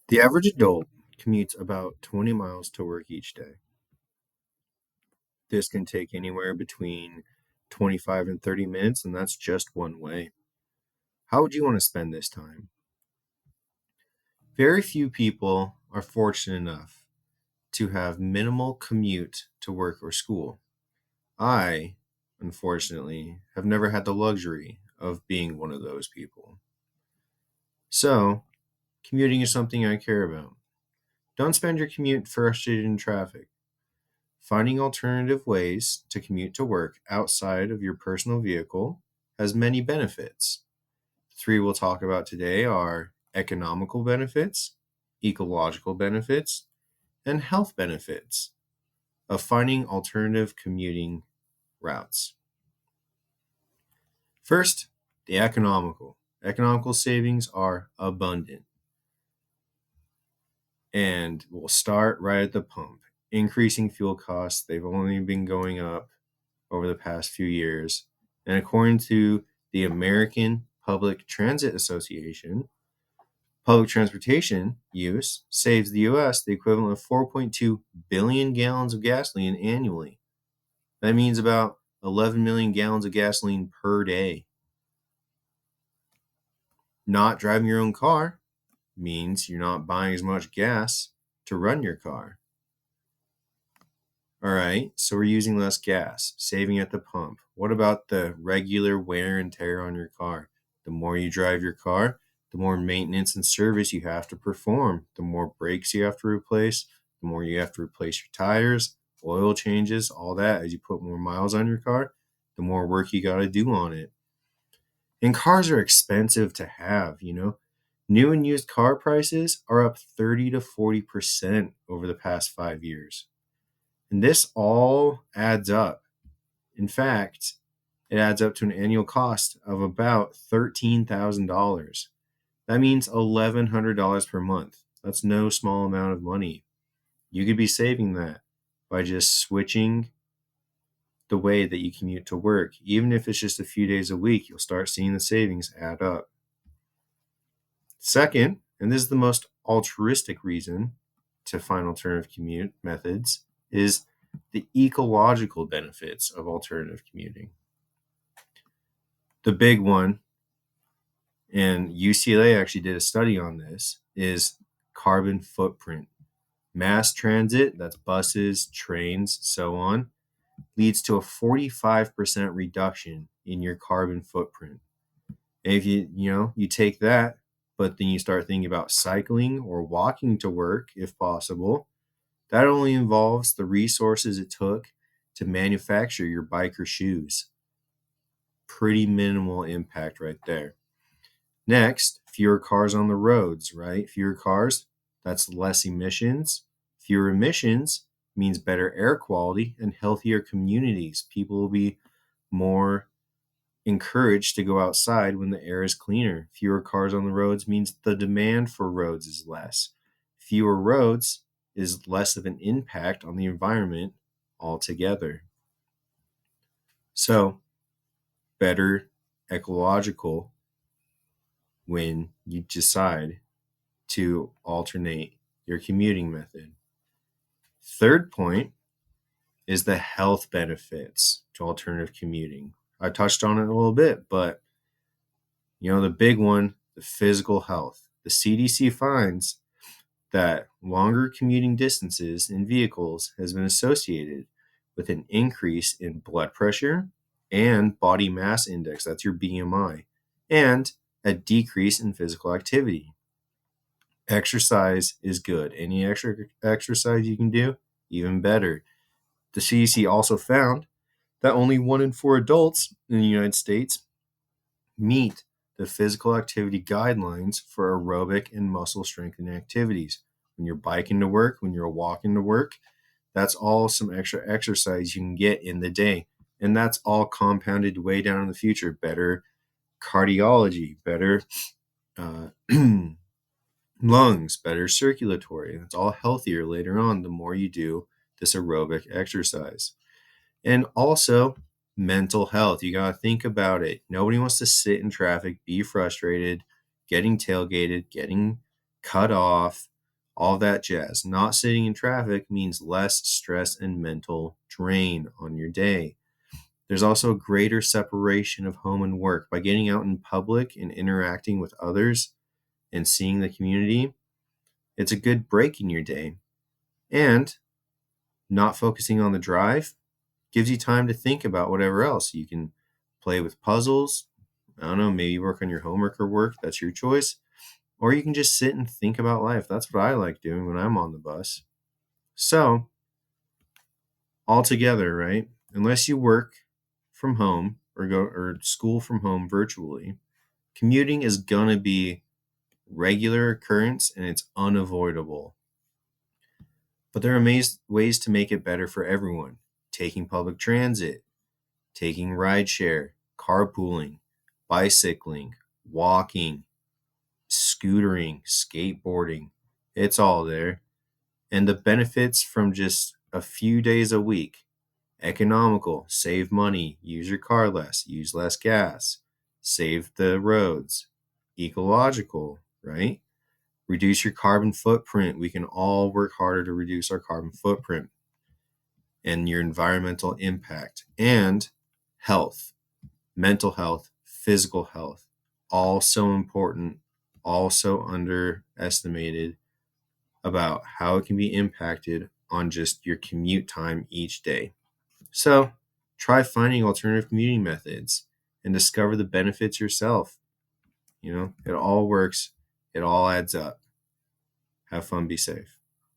The average adult commutes about 20 miles to work each day. This can take anywhere between 25 and 30 minutes, and that's just one way. How would you want to spend this time? Very few people are fortunate enough to have minimal commute to work or school. I, unfortunately, have never had the luxury of being one of those people. So, commuting is something I care about. Don't spend your commute frustrated in traffic. Finding alternative ways to commute to work outside of your personal vehicle has many benefits. Three we'll talk about today are economical benefits, ecological benefits, and health benefits of finding alternative commuting routes. First, the economical. Economical savings are abundant. And we'll start right at the pump. Increasing fuel costs, they've only been going up over the past few years. And according to the American Public Transit Association, public transportation use saves the US the equivalent of 4.2 billion gallons of gasoline annually. That means about 11 million gallons of gasoline per day. Not driving your own car means you're not buying as much gas to run your car. All right, so we're using less gas, saving at the pump. What about the regular wear and tear on your car? The more you drive your car, the more maintenance and service you have to perform, the more brakes you have to replace, the more you have to replace your tires, oil changes, all that. As you put more miles on your car, the more work you got to do on it. And cars are expensive to have. New and used car prices are up 30 to 40% over the past 5 years. And this all adds up. In fact, it adds up to an annual cost of about $13,000. That means $1,100 per month. That's no small amount of money. You could be saving that by just switching the way that you commute to work. Even if it's just a few days a week, you'll start seeing the savings add up. Second, and this is the most altruistic reason to find alternative commute methods, is the ecological benefits of alternative commuting. The big one, and UCLA actually did a study on this, is carbon footprint. Mass transit, that's buses, trains, so on, leads to a 45% reduction in your carbon footprint. And if you take that, but then you start thinking about cycling or walking to work if possible, that only involves the resources it took to manufacture your bike or shoes. Pretty minimal impact right there. Next, fewer cars on the roads, right? Fewer cars, that's less emissions. Fewer emissions means better air quality and healthier communities. People will be more encouraged to go outside when the air is cleaner. Fewer cars on the roads means the demand for roads is less. Fewer roads is less of an impact on the environment altogether. So, better ecological when you decide to alternate your commuting method. Third point is the health benefits to alternative commuting. I touched on it a little bit, but the big one, the physical health. The CDC finds that longer commuting distances in vehicles has been associated with an increase in blood pressure and body mass index, that's your BMI, and a decrease in physical activity. Exercise is good. Any extra exercise you can do, even better. The CDC also found that only 1 in 4 adults in the United States meet the physical activity guidelines for aerobic and muscle strengthening activities. When you're biking to work, when you're walking to work, that's all some extra exercise you can get in the day. And that's all compounded way down in the future. Better cardiology, better lungs, better circulatory. It's all healthier later on the more you do this aerobic exercise. And also mental health. You got to think about it. Nobody wants to sit in traffic, be frustrated, getting tailgated, getting cut off, all that jazz. Not sitting in traffic means less stress and mental drain on your day. There's also a greater separation of home and work. By getting out in public and interacting with others and seeing the community, it's a good break in your day. And not focusing on the drive gives you time to think about whatever else. You can play with puzzles. I don't know, maybe work on your homework or work. That's your choice. Or you can just sit and think about life. That's what I like doing when I'm on the bus. So, altogether, right? Unless you work from home or go or school from home virtually, commuting is going to be regular occurrence and it's unavoidable. But there are ways to make it better for everyone. Taking public transit, taking rideshare, carpooling, bicycling, walking, scootering, skateboarding. It's all there. And the benefits from just a few days a week: economical, save money, use your car less, use less gas, save the roads, ecological, right? Reduce your carbon footprint. We can all work harder to reduce our carbon footprint and your environmental impact. And health, mental health, physical health, all so important, also underestimated about how it can be impacted on just your commute time each day. So try finding alternative commuting methods and discover the benefits yourself. It all works. It all adds up. Have fun, be safe.